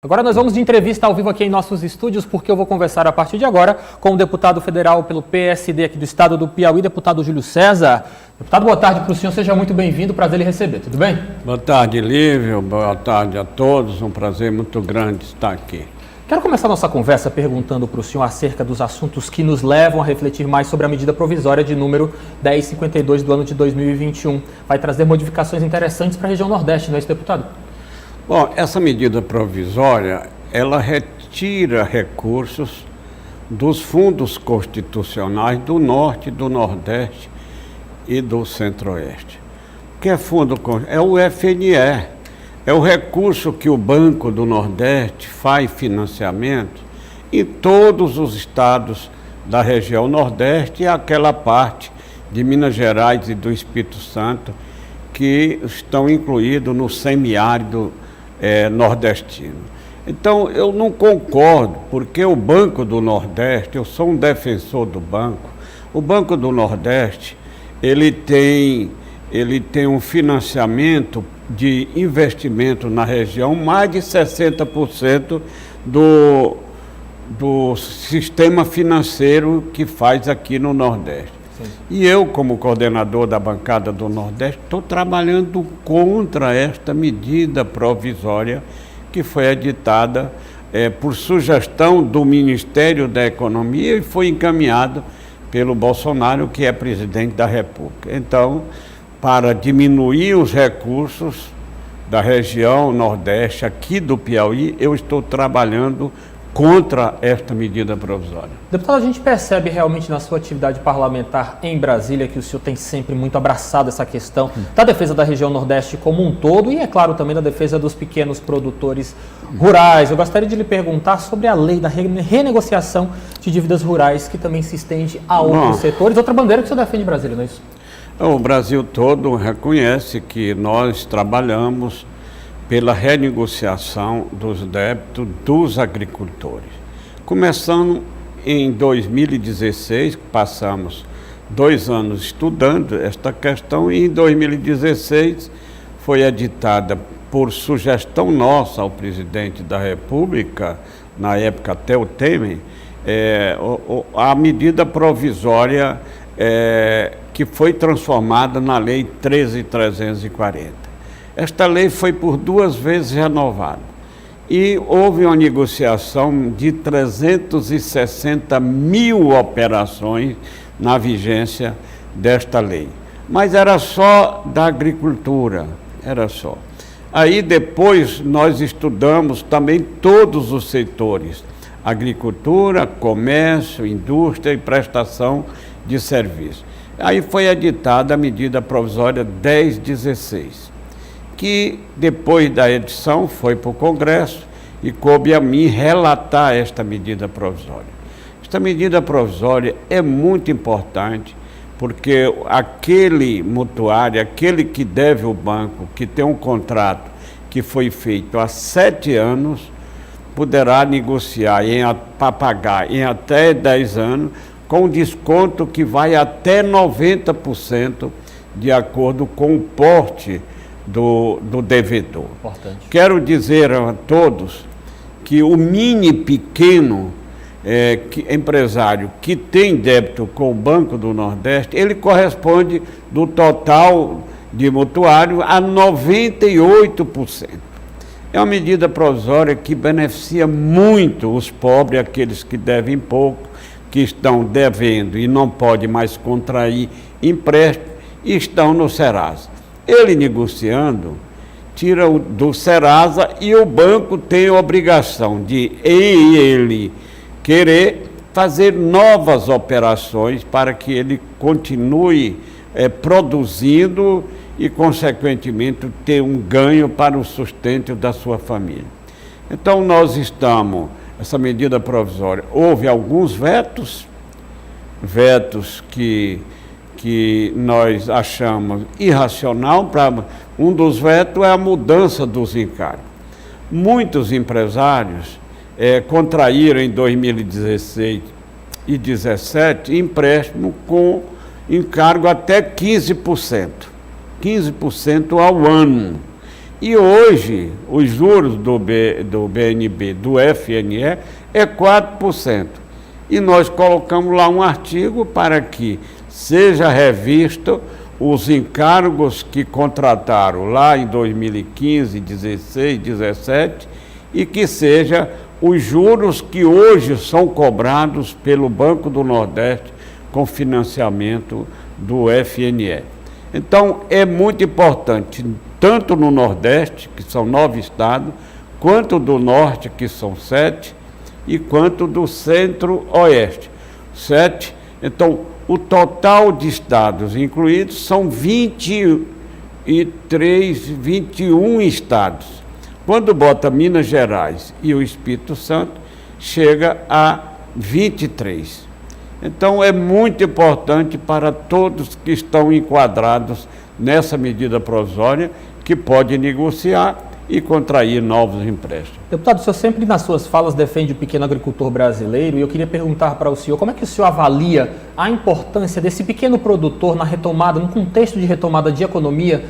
Agora nós vamos de entrevista ao vivo aqui em nossos estúdios, porque eu vou conversar a partir de agora com o deputado federal pelo PSD aqui do estado do Piauí, deputado Júlio César. Deputado, boa tarde para o senhor, seja muito bem-vindo, prazer lhe receber, tudo bem? Boa tarde, Lívio, boa tarde a todos, um prazer muito grande estar aqui. Quero começar nossa conversa perguntando para o senhor acerca dos assuntos que nos levam a refletir mais sobre a medida provisória de número 1052 do ano de 2021. Vai trazer modificações interessantes para a região Nordeste, não é isso, deputado? Bom, essa medida provisória, ela retira recursos dos fundos constitucionais do Norte, do Nordeste e do Centro-Oeste. O que é fundo? É o FNE, é o recurso que o Banco do Nordeste faz financiamento em todos os estados da região Nordeste e aquela parte de Minas Gerais e do Espírito Santo que estão incluídos no semiárido nordestino. Então, eu não concordo, porque o Banco do Nordeste, eu sou um defensor do banco, o Banco do Nordeste, ele tem um financiamento de investimento na região, mais de 60% do sistema financeiro que faz aqui no Nordeste. Sim. E eu, como coordenador da bancada do Nordeste, estou trabalhando contra esta medida provisória que foi editada por sugestão do Ministério da Economia e foi encaminhado pelo Bolsonaro, que é presidente da República. Então, para diminuir os recursos da região Nordeste, aqui do Piauí, eu estou trabalhando contra esta medida provisória. Deputado, a gente percebe realmente na sua atividade parlamentar em Brasília que o senhor tem sempre muito abraçado essa questão da defesa da região Nordeste como um todo e, é claro, também da defesa dos pequenos produtores rurais. Eu gostaria de lhe perguntar sobre a lei da renegociação de dívidas rurais, que também se estende a outros setores. Outra bandeira que o senhor defende em Brasília, não é isso? O Brasil todo reconhece que nós trabalhamos pela renegociação dos débitos dos agricultores. Começando em 2016, passamos 2 anos estudando esta questão e em 2016 foi editada por sugestão nossa ao presidente da República, na época até o Temer, a medida provisória que foi transformada na Lei 13.340. Esta lei foi por 2 vezes renovada e houve uma negociação de 360 mil operações na vigência desta lei. Mas era só da agricultura, era só. Aí depois nós estudamos também todos os setores, agricultura, comércio, indústria e prestação de serviço. Aí foi editada a medida provisória 1016. Que depois da edição foi para o Congresso e coube a mim relatar esta medida provisória. Esta medida provisória é muito importante porque aquele mutuário, aquele que deve o banco, que tem um contrato que foi feito há 7 anos, poderá negociar para pagar em até 10 anos com desconto que vai até 90% de acordo com o porte do devedor. Importante. Quero dizer a todos que o pequeno empresário que tem débito com o Banco do Nordeste, ele corresponde do total de mutuário a 98%. É uma medida provisória que beneficia muito os pobres, aqueles que devem pouco, que estão devendo e não podem mais contrair empréstimo e estão no Serasa. Ele negociando, tira do Serasa e o banco tem a obrigação de, em ele querer, fazer novas operações para que ele continue produzindo e, consequentemente, ter um ganho para o sustento da sua família. Então, nós estamos, essa medida provisória, houve alguns vetos que nós achamos irracional. Um dos vetos é a mudança dos encargos. Muitos empresários contraíram em 2016 e 2017 empréstimo com encargo até 15% ao ano. E hoje, os juros do BNB, do FNE, é 4%. E nós colocamos lá um artigo para que seja revisto os encargos que contrataram lá em 2015, 16, 17, e que seja os juros que hoje são cobrados pelo Banco do Nordeste com financiamento do FNE. Então, é muito importante, tanto no Nordeste, que são 9 estados, quanto do Norte, que são 7, e quanto do Centro-Oeste, 7. Então, o total de estados incluídos são 21 estados. Quando bota Minas Gerais e o Espírito Santo, chega a 23. Então, é muito importante para todos que estão enquadrados nessa medida provisória, que pode negociar e contrair novos empréstimos. Deputado, o senhor sempre nas suas falas defende o pequeno agricultor brasileiro, e eu queria perguntar para o senhor como é que o senhor avalia a importância desse pequeno produtor na retomada, no contexto de retomada de economia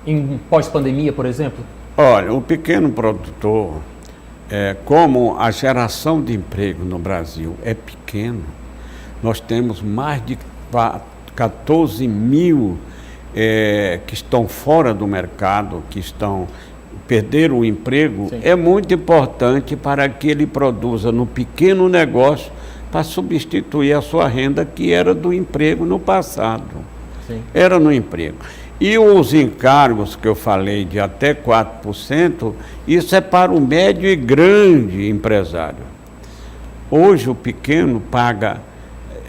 em pós-pandemia, por exemplo? Olha, o pequeno produtor, como a geração de emprego no Brasil é pequeno, nós temos mais de 14 mil que estão fora do mercado, que perderam o emprego. Sim. É muito importante para que ele produza no pequeno negócio para substituir a sua renda, que era do emprego no passado. Sim. Era no emprego. E os encargos que eu falei de até 4%, isso é para o médio e grande empresário. Hoje o pequeno paga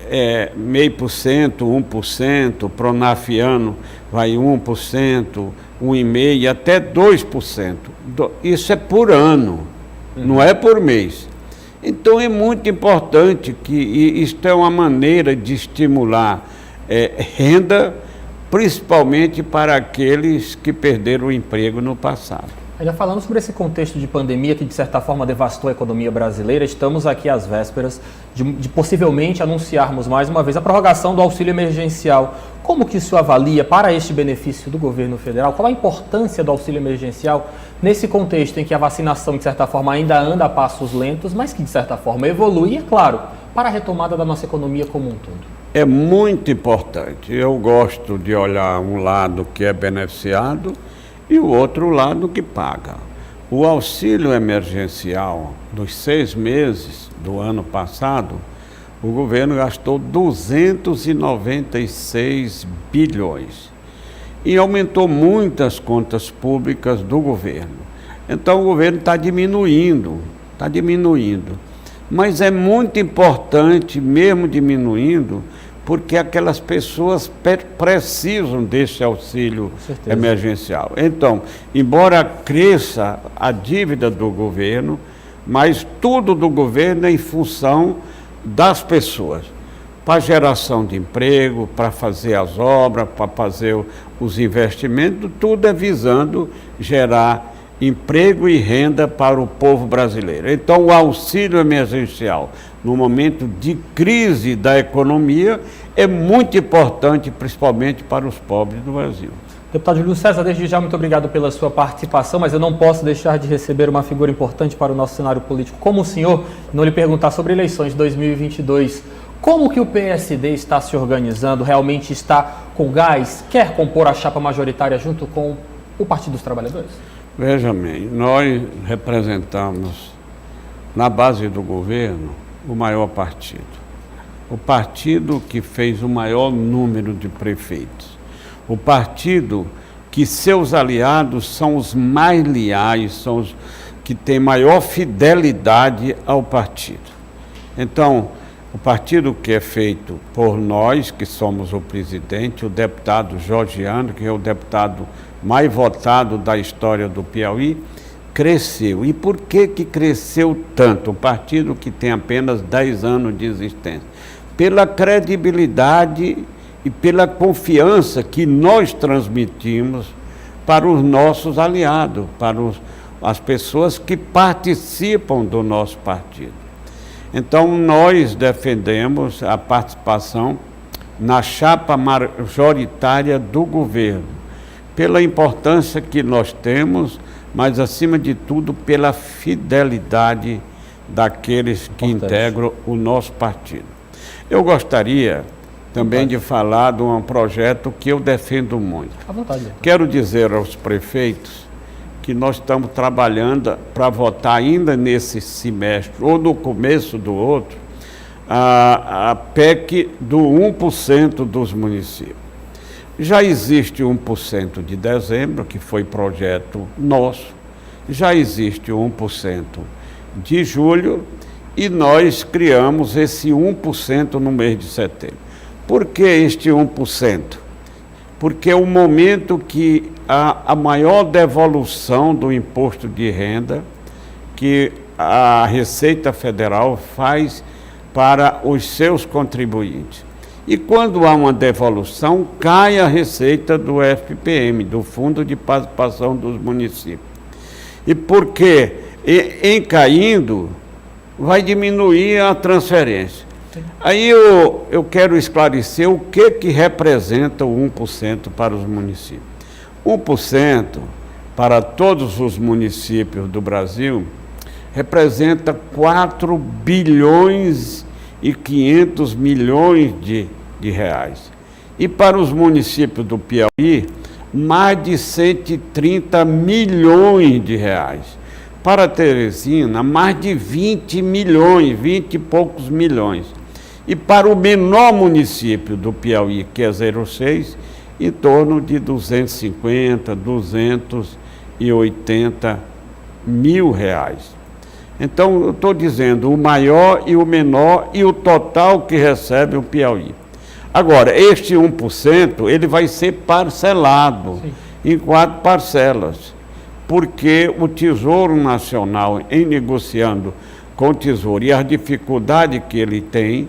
0,5%, 1%, Pronafiano vai 1%, 1,5% até 2%. Isso é por ano, não é por mês. Então é muito importante que isto é uma maneira de estimular renda, principalmente para aqueles que perderam o emprego no passado. Ainda falando sobre esse contexto de pandemia que, de certa forma, devastou a economia brasileira, estamos aqui às vésperas de possivelmente anunciarmos mais uma vez a prorrogação do auxílio emergencial. Como que isso avalia para este benefício do governo federal? Qual a importância do auxílio emergencial nesse contexto em que a vacinação, de certa forma, ainda anda a passos lentos, mas que, de certa forma, evolui, é claro, para a retomada da nossa economia como um todo? É muito importante. Eu gosto de olhar um lado que é beneficiado e o outro lado que paga. O auxílio emergencial dos 6 meses do ano passado, o governo gastou 296 bilhões e aumentou muitas contas públicas do governo. Então o governo está diminuindo. Mas é muito importante, mesmo diminuindo, porque aquelas pessoas precisam desse auxílio emergencial. Então, embora cresça a dívida do governo, mas tudo do governo é em função das pessoas, para geração de emprego, para fazer as obras, para fazer os investimentos, tudo é visando gerar emprego e renda para o povo brasileiro. Então, o auxílio emergencial, no momento de crise da economia, é muito importante, principalmente para os pobres do Brasil. Deputado Júlio César, desde já, muito obrigado pela sua participação, mas eu não posso deixar de receber uma figura importante para o nosso cenário político como o senhor, não lhe perguntar sobre eleições de 2022. Como que o PSD está se organizando? Realmente está com gás? Quer compor a chapa majoritária junto com o Partido dos Trabalhadores? Veja bem, nós representamos na base do governo o maior partido. O partido que fez o maior número de prefeitos. O partido que seus aliados são os mais leais, são os que têm maior fidelidade ao partido. Então, o partido que é feito por nós, que somos o presidente, o deputado Georgiano, que é o deputado mais votado da história do Piauí, cresceu. E por que cresceu tanto? Um partido que tem apenas 10 anos de existência. Pela credibilidade e pela confiança que nós transmitimos para os nossos aliados, para as pessoas que participam do nosso partido. Então, nós defendemos a participação na chapa majoritária do governo, pela importância que nós temos mas acima de tudo pela fidelidade daqueles que integram o nosso partido. Eu gostaria também de falar de um projeto que eu defendo muito. À vontade. Quero dizer aos prefeitos que nós estamos trabalhando para votar ainda nesse semestre ou no começo do outro a PEC do 1% dos municípios. Já existe 1% de dezembro, que foi projeto nosso, já existe 1% de julho e nós criamos esse 1% no mês de setembro. Por que este 1%? Porque é o momento que a maior devolução do imposto de renda que a Receita Federal faz para os seus contribuintes. E quando há uma devolução, cai a receita do FPM, do Fundo de Participação dos Municípios. E porque, em caindo, vai diminuir a transferência. Aí eu quero esclarecer o que representa o 1% para os municípios. 1% para todos os municípios do Brasil representa 4 bilhões e 500 milhões de reais. E para os municípios do Piauí, mais de 130 milhões de reais. Para Teresina, mais de 20 milhões, 20 e poucos milhões. E para o menor município do Piauí, que é 06, em torno de 250, 280 mil reais. Então, eu estou dizendo o maior e o menor e o total que recebe o Piauí. Agora, este 1%, ele vai ser parcelado em 4 parcelas, porque o Tesouro Nacional, em negociando com o Tesouro e a dificuldade que ele tem,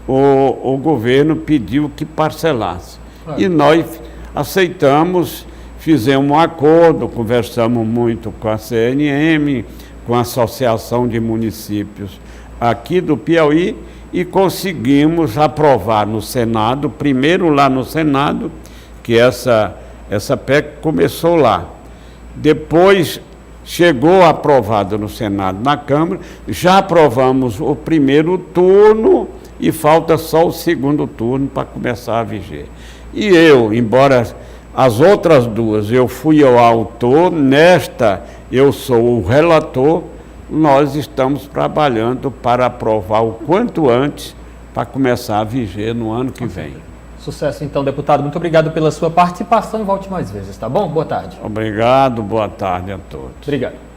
o governo pediu que parcelasse. E nós aceitamos, fizemos um acordo, conversamos muito com a CNM, com a Associação de Municípios aqui do Piauí e conseguimos aprovar no Senado, primeiro lá no Senado, que essa PEC começou lá. Depois chegou aprovado no Senado, na Câmara, já aprovamos o primeiro turno e falta só o segundo turno para começar a viger. E eu, embora as outras duas eu fui o autor, nesta eu sou o relator, nós estamos trabalhando para aprovar o quanto antes para começar a viger no ano que vem. Sucesso então, deputado. Muito obrigado pela sua participação e volte mais vezes, tá bom? Boa tarde. Obrigado, boa tarde a todos. Obrigado.